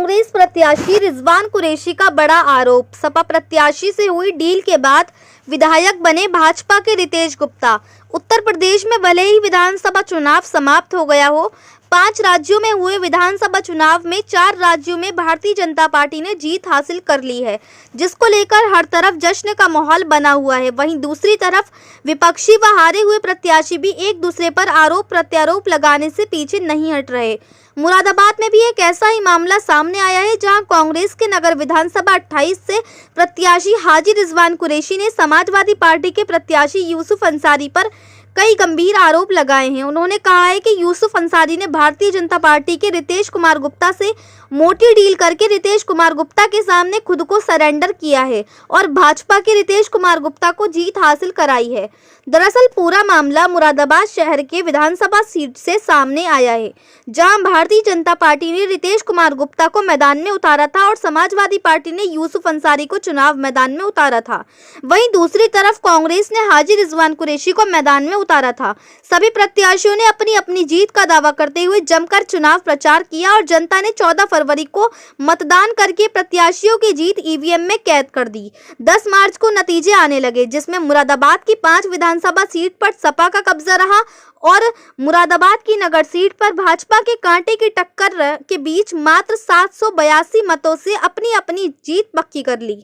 कांग्रेस प्रत्याशी रिजवान कुरैशी का बड़ा आरोप। सपा प्रत्याशी से हुई डील के बाद विधायक बने भाजपा के रितेश गुप्ता। उत्तर प्रदेश में भले ही विधानसभा चुनाव समाप्त हो गया हो, 5 राज्यों में हुए विधानसभा चुनाव में 4 राज्यों में भारतीय जनता पार्टी ने जीत हासिल कर ली है, जिसको लेकर हर तरफ जश्न का माहौल बना हुआ है। वहीं दूसरी तरफ विपक्षी व हारे हुए प्रत्याशी भी एक दूसरे पर आरोप प्रत्यारोप लगाने से पीछे नहीं हट रहे। मुरादाबाद में भी एक ऐसा ही मामला सामने आया है, जहां कांग्रेस के नगर विधानसभा 28 से प्रत्याशी हाजी रिजवान कुरैशी ने समाजवादी पार्टी के प्रत्याशी यूसुफ अंसारी पर कई गंभीर आरोप लगाए हैं। उन्होंने कहा है कि यूसुफ अंसारी ने भारतीय जनता पार्टी के रितेश कुमार गुप्ता से मोटी डील करके रितेश कुमार गुप्ता के सामने खुद को सरेंडर किया है और भाजपा के रितेश कुमार गुप्ता को जीत हासिल कराई है। दरअसल पूरा मामला मुरादाबाद शहर के विधानसभा सीट से सामने आया है, जहां भारतीय जनता पार्टी ने रितेश कुमार गुप्ता को मैदान में उतारा था और समाजवादी पार्टी ने यूसुफ अंसारी को चुनाव मैदान में उतारा था। वहीं दूसरी तरफ कांग्रेस ने हाजी रिजवान कुरैशी को मैदान में उतारा था। सभी प्रत्याशियों ने अपनी अपनी जीत का दावा करते हुए जमकर चुनाव प्रचार किया और जनता ने 14 फरवरी को मतदान करके प्रत्याशियों की जीत ईवीएम में कैद कर दी। 10 मार्च को नतीजे आने लगे, जिसमें मुरादाबाद की 5 विधानसभा सीट पर सपा का कब्जा रहा और मुरादाबाद की नगर सीट पर भाजपा के कांटे की टक्कर के बीच मात्र 782 मतों से अपनी अपनी जीत पक्की कर ली।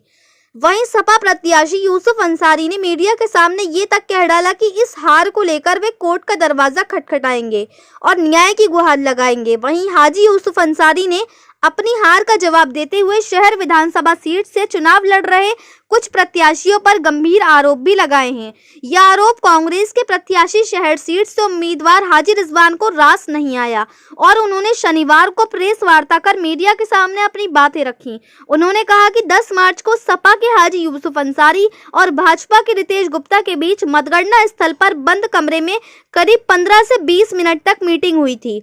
वहीं सपा प्रत्याशी यूसुफ अंसारी ने मीडिया के सामने ये तक कह डाला कि इस हार को लेकर वे कोर्ट का दरवाजा खटखटाएंगे और न्याय की गुहार लगाएंगे। वहीं हाजी यूसुफ अंसारी ने अपनी हार का जवाब देते हुए शहर विधानसभा सीट से चुनाव लड़ रहे कुछ प्रत्याशियों पर गंभीर आरोप भी लगाए हैं। यह आरोप कांग्रेस के प्रत्याशी शहर सीट से उम्मीदवार हाजी रिजवान को रास नहीं आया और उन्होंने शनिवार को प्रेस वार्ता कर मीडिया के सामने अपनी बातें रखी। उन्होंने कहा कि 10 मार्च को सपा के हाजी यूसुफ अंसारी और भाजपा के रितेश गुप्ता के बीच मतगणना स्थल पर बंद कमरे में करीब 15 से 20 मिनट तक मीटिंग हुई थी।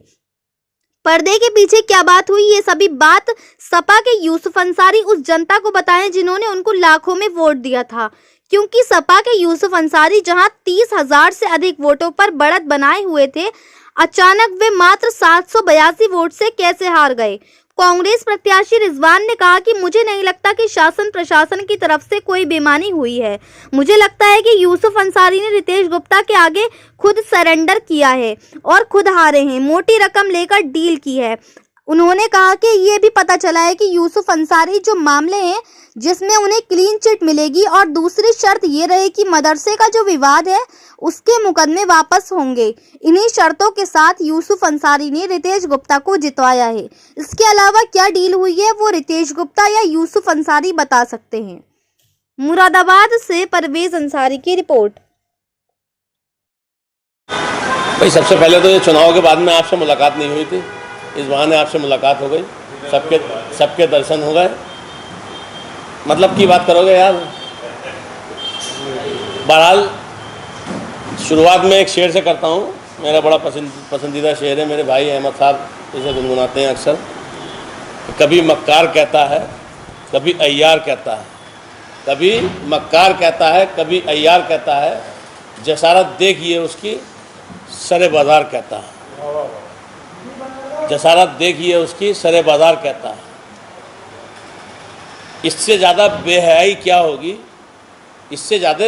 पर्दे के पीछे क्या बात हुई, ये सभी बात सपा के यूसुफ अंसारी उस जनता को बताएं जिन्होंने उनको लाखों में वोट दिया था, क्योंकि सपा के यूसुफ अंसारी जहां 30,000 से अधिक वोटों पर बढ़त बनाए हुए थे, अचानक वे मात्र 782 वोट से कैसे हार गए। कांग्रेस प्रत्याशी रिजवान ने कहा कि मुझे नहीं लगता कि शासन प्रशासन की तरफ से कोई बेईमानी हुई है। मुझे लगता है कि यूसुफ अंसारी ने रितेश गुप्ता के आगे खुद सरेंडर किया है और खुद हारे हैं, मोटी रकम लेकर डील की है। उन्होंने कहा कि ये भी पता चला है कि यूसुफ अंसारी जो मामले हैं जिसमें उन्हें क्लीन चिट मिलेगी और दूसरी शर्त ये रहे कि मदरसे का जो विवाद है उसके मुकदमे वापस होंगे। इन्हीं शर्तों के साथ यूसुफ अंसारी ने रितेश गुप्ता को जितवाया है। इसके अलावा क्या डील हुई है वो रितेश गुप्ता या यूसुफ अंसारी बता सकते हैं। मुरादाबाद से परवेज अंसारी की रिपोर्ट। भाई सबसे पहले तो ये चुनाव के बाद में आपसे मुलाकात नहीं हुई थी, इस बहाने आपसे मुलाकात हो गई, सबके दर्शन हो गए। मतलब की बात करोगे यार। बहरहाल शुरुआत में एक शेर से करता हूँ, मेरा बड़ा पसंदीदा शेर है, मेरे भाई अहमद साहब इसे गुनगुनाते हैं अक्सर। कभी मक्कार कहता है, कभी अय्यार कहता है, कभी मक्कार कहता है, कभी अय्यार कहता है, जसारत देखिए उसकी सरे बाजार कहता है, जसारत देखिए उसकी सरे बाजार कहता है। इससे ज़्यादा बेहयाई क्या होगी, इससे ज़्यादा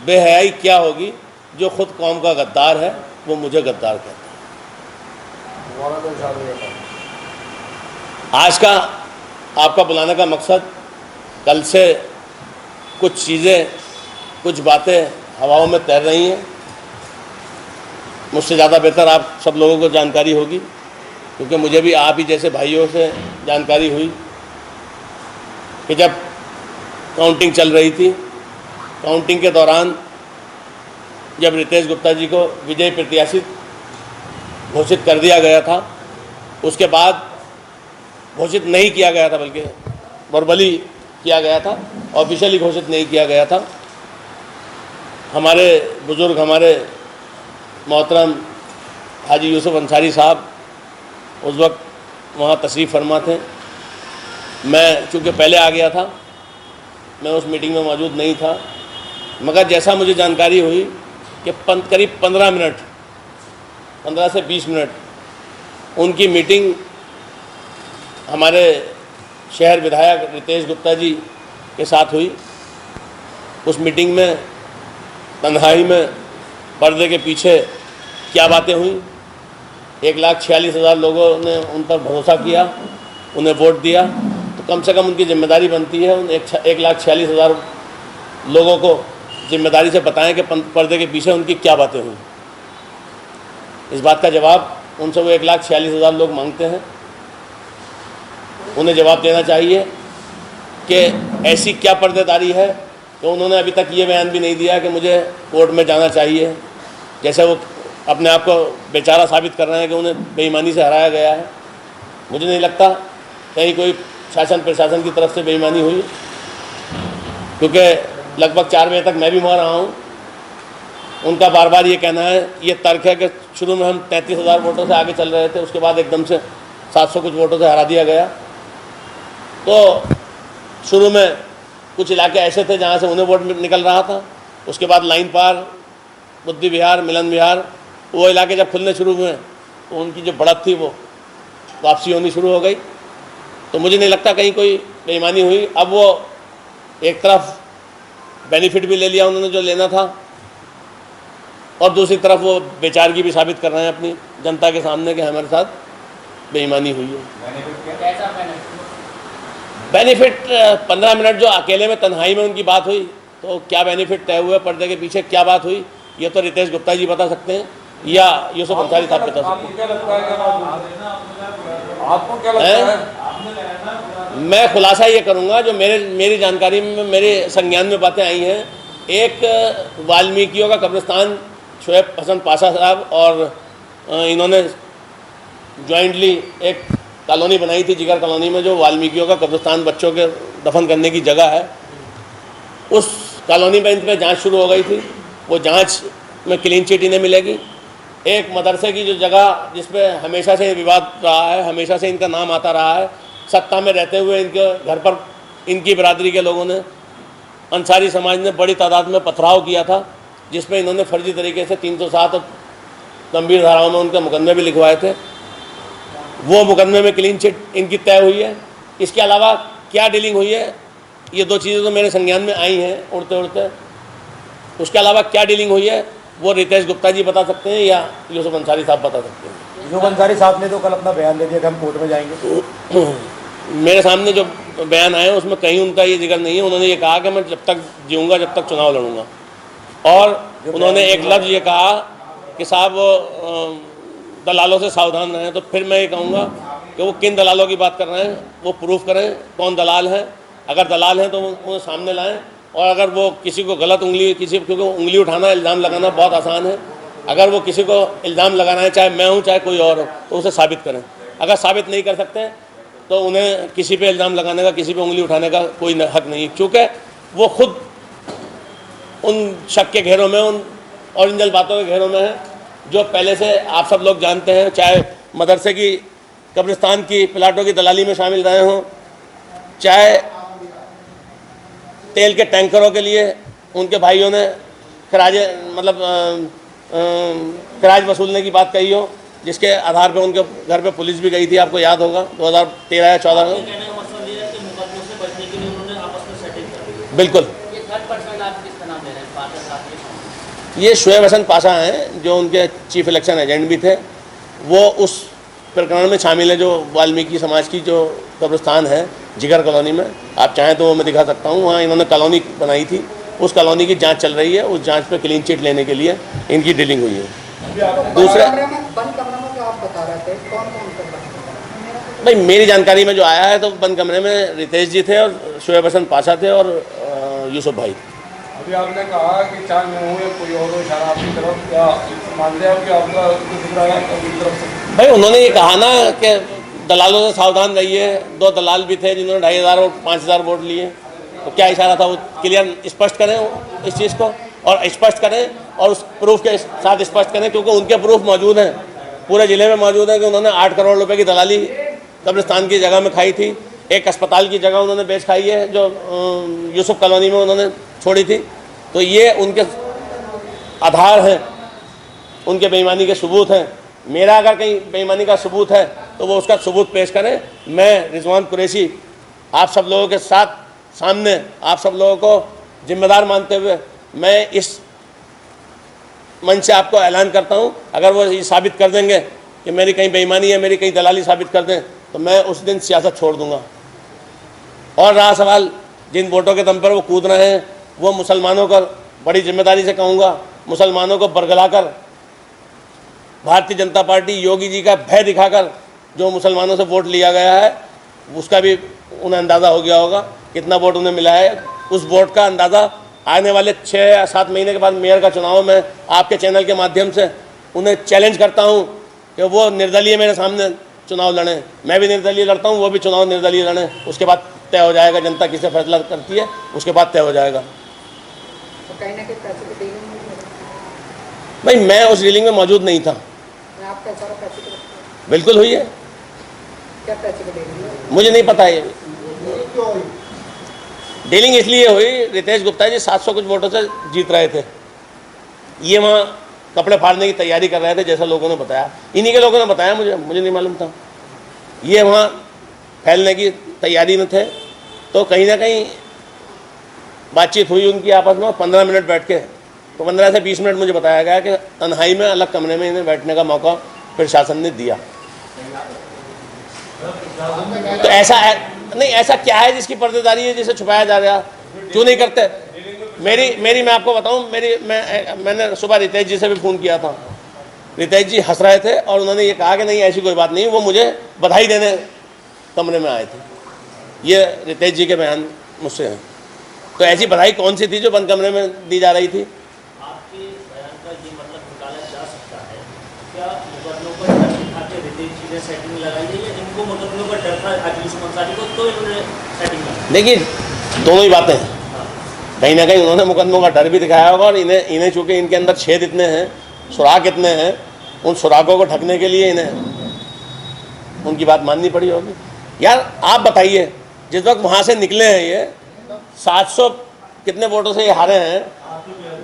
बेहयाई क्या होगी। जो खुद कौम का गद्दार है वो मुझे गद्दार कहता है। आज का आपका बुलाने का मकसद, कल से कुछ चीज़ें, कुछ बातें हवाओं में तैर रही हैं। मुझसे ज़्यादा बेहतर आप सब लोगों को जानकारी होगी, क्योंकि मुझे भी आप ही जैसे भाइयों से जानकारी हुई कि जब काउंटिंग चल रही थी, काउंटिंग के दौरान जब रितेश गुप्ता जी को विजयी प्रत्याशी घोषित कर दिया गया था, उसके बाद घोषित नहीं किया गया था, बल्कि वर्बली किया गया था, ऑफिशियली घोषित नहीं किया गया था। हमारे बुज़ुर्ग, हमारे मोहतरम हाजी यूसुफ अंसारी साहब उस वक्त वहाँ तशरीफ़ फरमा थे। मैं चूँकि पहले आ गया था, मैं उस मीटिंग में मौजूद नहीं था, मगर जैसा मुझे जानकारी हुई कि करीब 15 मिनट, 15 से 20 मिनट उनकी मीटिंग हमारे शहर विधायक रितेश गुप्ता जी के साथ हुई। उस मीटिंग में तन्हाई में पर्दे के पीछे क्या बातें हुई, 1,46,000 लोगों ने उन पर भरोसा किया, उन्हें वोट दिया, तो कम से कम उनकी जिम्मेदारी बनती है उन 1,46,000 लोगों को जिम्मेदारी से बताएं कि पर्दे के पीछे उनकी क्या बातें हुई। इस बात का जवाब उनसे वो 1,46,000 लोग मांगते हैं। उन्हें जवाब देना चाहिए कि ऐसी क्या पर्देदारी है कि उन्होंने अभी तक ये बयान भी नहीं दिया कि मुझे कोर्ट में जाना चाहिए, जैसे वो अपने आप को बेचारा साबित कर रहे हैं कि उन्हें बेईमानी से हराया गया है। मुझे नहीं लगता कहीं कोई शासन प्रशासन की तरफ से बेईमानी हुई, क्योंकि लगभग 4 बजे तक मैं भी वहाँ रहा हूँ। उनका बार बार ये कहना है, ये तर्क है कि शुरू में हम 33,000 वोटों से आगे चल रहे थे, उसके बाद एकदम से 700 कुछ वोटों से हरा दिया गया। तो शुरू में कुछ इलाके ऐसे थे जहाँ से उन्हें वोट निकल रहा था, उसके बाद लाइन पार, बुद्धि विहार, मिलन विहार, वो इलाके जब खुलने शुरू हुए तो उनकी जो बढ़त थी वो वापसी होनी शुरू हो गई। तो मुझे नहीं लगता कहीं कोई बेईमानी हुई। अब वो एक तरफ बेनिफिट भी ले लिया उन्होंने जो लेना था, और दूसरी तरफ वो बेचारगी भी साबित कर रहे हैं अपनी जनता के सामने कि हमारे साथ बेईमानी हुई है। बेनिफिट 15 मिनट जो अकेले में तन्हाई में उनकी बात हुई, तो क्या बेनिफिट तय हुए, पर्दे के पीछे क्या बात हुई, ये तो रितेश गुप्ता जी बता सकते हैं या यूसुफ अंसारी साहब बता सकते हैं। मैं खुलासा ये करूँगा जो मेरी जानकारी में, मेरे संज्ञान में बातें आई हैं। एक वाल्मीकियों का कब्रिस्तान शोएब हसन पाशा साहब और इन्होंने जॉइंटली एक कॉलोनी बनाई थी, जिगर कॉलोनी में, जो वाल्मीकियों का कब्रिस्तान बच्चों के दफन करने की जगह है। उस कॉलोनी में इन पर जाँच शुरू हो गई थी। वो जाँच में क्लीन चिट इन्हें मिलेगी। एक मदरसे की जो जगह जिस पे हमेशा से विवाद रहा है, हमेशा से इनका नाम आता रहा है, सत्ता में रहते हुए इनके घर पर इनकी बिरादरी के लोगों ने, अंसारी समाज ने बड़ी तादाद में पथराव किया था, जिसमें इन्होंने फर्जी तरीके से 307 और गंभीर धाराओं में उनके मुकदमे भी लिखवाए थे। वो मुकदमे में क्लीन चिट इनकी तय हुई है। इसके अलावा क्या डीलिंग हुई है, ये 2 चीज़ें तो मेरे संज्ञान में आई हैं उड़ते उड़ते। उसके अलावा क्या डीलिंग हुई है वो रितेश गुप्ता जी बता सकते हैं या यूसुफ अंसारी साहब बता सकते हैं। यूसुफ अंसारी साहब ने तो कल अपना बयान दे दिया कि हम कोर्ट में जाएंगे। मेरे सामने जो बयान आए उसमें कहीं उनका ये जिक्र नहीं है। उन्होंने ये कहा कि मैं जब तक जीऊँगा जब तक चुनाव लड़ूंगा, और उन्होंने एक लफ्ज़ ये कहा कि साहब दलालों से सावधान रहें। तो फिर मैं ये कहूँगा कि वो किन दलालों की बात कर रहे हैं, वो प्रूफ करें कौन दलाल हैं। अगर दलाल हैं तो उन्हें सामने लाएं, और अगर वो किसी को गलत उंगली, क्योंकि उंगली उठाना, इल्ज़ाम लगाना बहुत आसान है। अगर वो किसी को इल्ज़ाम लगाना है, चाहे मैं हूँ चाहे कोई और हो, तो उसे साबित करें। अगर साबित नहीं कर सकते तो उन्हें किसी पे इल्ज़ाम लगाने का, किसी पे उंगली उठाने का कोई हक नहीं है, क्योंकि वो खुद उन शक के घेरों में, उन ओरिजिनल बातों के घेरों में है जो पहले से आप सब लोग जानते हैं। चाहे मदरसे की, कब्रिस्तान की, प्लाटों की दलाली में शामिल रहे हों, चाहे तेल के टैंकरों के लिए उनके भाइयों ने किराज वसूलने की बात कही हो, जिसके आधार पर उनके घर पे पुलिस भी गई थी, आपको याद होगा 2013 या 14 में। बिल्कुल, ये शोएब हसन पाशा हैं जो उनके चीफ इलेक्शन एजेंट भी थे। वो उस प्रकरण में शामिल है जो वाल्मीकि समाज की जो कब्रिस्तान है जिगर कॉलोनी में। आप चाहें तो वो मैं दिखा सकता हूँ। वहाँ इन्होंने कॉलोनी बनाई थी, उस कॉलोनी की जांच चल रही है। उस जांच पे क्लीन चिट लेने के लिए इनकी डीलिंग हुई है। दूसरा भाई, मेरी जानकारी में जो आया है तो बंद कमरे में रितेश जी थे और शोएब हसन पाशा थे और यूसुफ भाई। अभी आपने कहा कि चाहे मैं हूँ या कोई और हो, इशारा आपकी तरफ, क्या मानते हैं कि आपका तरफ से? भाई उन्होंने ये कहा ना कि दलालों से सावधान रहिए। 2 दलाल भी थे जिन्होंने 2,500 और 5,000 वोट लिए। तो क्या इशारा था, वो क्लियर स्पष्ट करें इस चीज़ को, और स्पष्ट करें और उस प्रूफ के साथ स्पष्ट करें, क्योंकि उनके प्रूफ मौजूद हैं, पूरे ज़िले में मौजूद है कि उन्होंने 8 करोड़ रुपए की दलाली कब्रिस्तान की जगह में खाई थी। एक अस्पताल की जगह उन्होंने बेच खाई है जो यूसुफ कॉलोनी में उन्होंने छोड़ी थी। तो ये उनके आधार हैं, उनके बेईमानी के सबूत हैं। मेरा अगर कहीं बेईमानी का सबूत है तो वो उसका सबूत पेश करें। मैं रिजवान कुरैशी आप सब लोगों के साथ सामने आप सब लोगों को जिम्मेदार मानते हुए मैं इस मंच से आपको ऐलान करता हूं, अगर वो ये साबित कर देंगे कि मेरी कहीं बेईमानी है, मेरी कहीं दलाली साबित कर दें, तो मैं उस दिन सियासत छोड़ दूंगा। और रहा सवाल जिन वोटों के दम पर वो कूद रहे हैं, वो मुसलमानों को बड़ी जिम्मेदारी से कहूँगा, मुसलमानों को बरगलाकर भारतीय जनता पार्टी योगी जी का भय दिखाकर जो मुसलमानों से वोट लिया गया है, उसका भी उन्हें अंदाज़ा हो गया होगा कितना वोट उन्हें मिला है। उस वोट का अंदाज़ा आने वाले 6 या 7 महीने के बाद मेयर का चुनाव में आपके चैनल के माध्यम से उन्हें चैलेंज करता हूं कि वो निर्दलीय मेरे सामने चुनाव लड़ें, मैं भी निर्दलीय लड़ता हूं, वो भी चुनाव निर्दलीय लड़ें। उसके बाद तय हो जाएगा, जनता किसे फैसला करती है उसके बाद तय हो जाएगा। तो कहीं ना कहीं पैसे की डीलिंग नहीं हो रही। भाई मैं उस डीलिंग में मौजूद नहीं था। आपका सारा पैसे की रखते बिल्कुल हुई है, क्या पैसे की डीलिंग है? मुझे नहीं पता है। डीलिंग इसलिए हुई, रितेश गुप्ता जी 700 कुछ वोटों से जीत रहे थे, ये वहाँ कपड़े फाड़ने की तैयारी कर रहे थे जैसा लोगों ने बताया, इन्हीं के लोगों ने बताया, मुझे नहीं मालूम था। ये वहाँ फैलने की तैयारी में थे, तो कहीं ना कहीं बातचीत हुई उनकी आपस में 15 मिनट बैठ के, तो 15 से 20 मिनट मुझे बताया गया कि तन्हाई में अलग कमरे में इन्हें बैठने का मौका प्रशासन ने दिया। तो ऐसा नहीं, ऐसा क्या है जिसकी पर्देदारी है जिसे छुपाया जा रहा, क्यों नहीं करते? मेरी मैं आपको बताऊं, मैंने सुबह रितेश जी से भी फ़ोन किया था, रितेश जी हंस रहे थे और उन्होंने ये कहा कि नहीं ऐसी कोई बात नहीं, वो मुझे बधाई देने कमरे में आए थे। ये रितेश जी के बयान मुझसे हैं। तो ऐसी बधाई कौन सी थी जो बंद कमरे में दी जा रही थी? आपके बयान का ये मतलब निकाला जा सकता है, क्या मुकदमों पर डर दिखा के रितेश जी ने सेटिंग लगाई है या इनको मुकदमों पर डर था अखिलेश अंसारी को तो इन्होंने सेटिंग लगाई? देखिए दोनों ही बातें हैं, कहीं ना कहीं उन्होंने मुकदमों का डर भी दिखाया होगा और इन्हें चूँकि इनके अंदर छेद इतने हैं, सुराग इतने हैं, उन सुरागों को ढकने के लिए इन्हें उनकी बात माननी पड़ी होगी। यार आप बताइए, जिस वक्त वहाँ से निकले हैं ये 700 कितने वोटों से ये हारे हैं,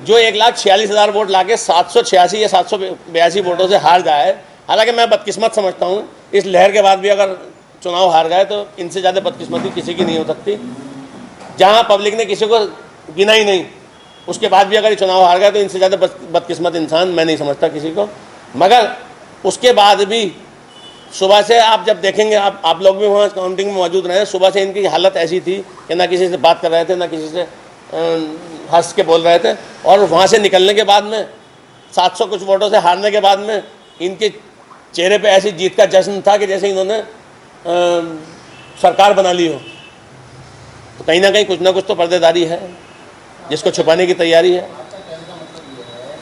जो 1,46,000 वोट लाके 786 या 782 वोटों से हार जाए, हालांकि मैं बदकिस्मत समझता हूँ इस लहर के बाद भी अगर चुनाव हार गए तो इनसे ज़्यादा बदकिस्मती किसी की नहीं हो सकती। जहाँ पब्लिक ने किसी को गिना ही नहीं, उसके बाद भी अगर ये चुनाव हार गए तो इनसे ज़्यादा बदकिस्मत इंसान मैं नहीं समझता किसी को। मगर उसके बाद भी सुबह से आप जब देखेंगे, आप लोग भी वहाँ काउंटिंग में मौजूद रहे, सुबह से इनकी हालत ऐसी थी कि ना किसी से बात कर रहे थे, ना किसी से हंस के बोल रहे थे। और वहाँ से निकलने के बाद में 700 कुछ वोटों से हारने के बाद में इनके चेहरे पे ऐसी जीत का जश्न था कि जैसे इन्होंने सरकार बना ली हो। तो कहीं ना कहीं कुछ ना कुछ तो पर्देदारी है जिसको छुपाने की तैयारी है।